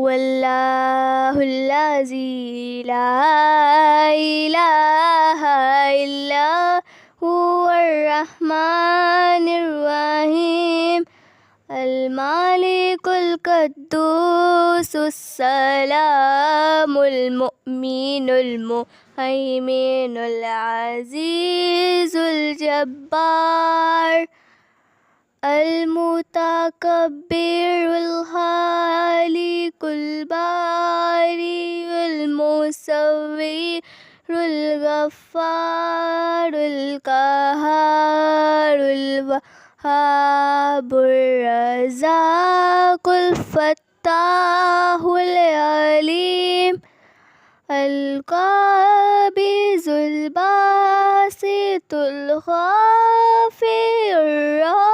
هو الله الذي لا إله إلا هو الرحمن الرحيم المالك القدوس السلام المؤمن المهيمن العزيز الجبار المتكبر الخالق البارئ المصور الغفار القهار الوهاب الرزاق الفتاح العليم القابض الباسط الخافي الرافع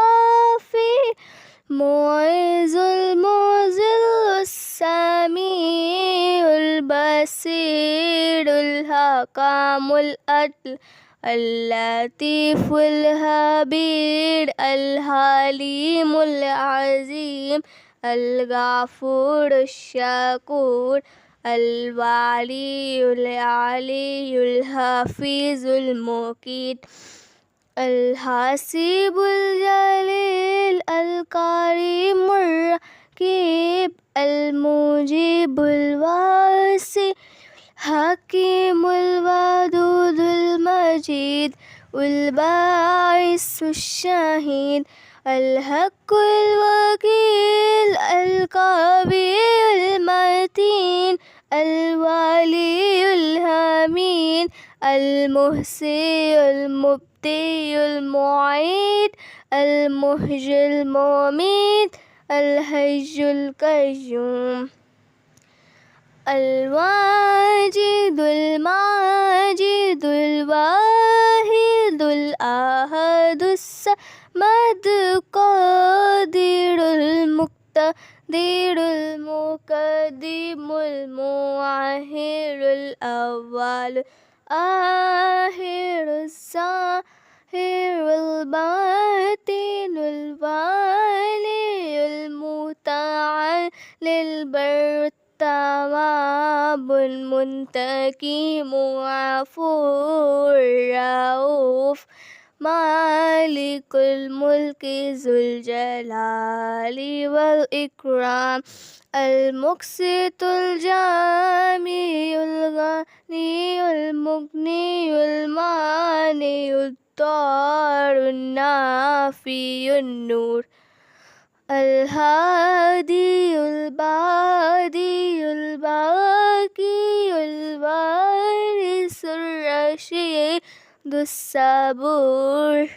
المعز المذل السميع البصير الحكم العدل اللطيف الخبير الحليم العظيم الغفور الشكور الولي العلي الحفيظ المقيت الحسيب الجليل الكريم الرقيب المجيب الواسع الحكيم الودود المجيد الباعث الشهيد الحق الوكيل القوي المتين الولي الحميد المحصي المبدي المعيد المحيي المميت الحي القيوم الواجد الماجد الواحد الأحد الصمد القادر المقتدر المقدم المؤخر الأول الآخر الظاهر الباطن الوالي المتعال البر التواب المنتقم عفو الرؤوف مالك الملك ذو الجلال والإكرام المقسط الجامع الغني المغني المانع الضار النافي النور الهادي البادي الباقي الوارث الرشيد الصبور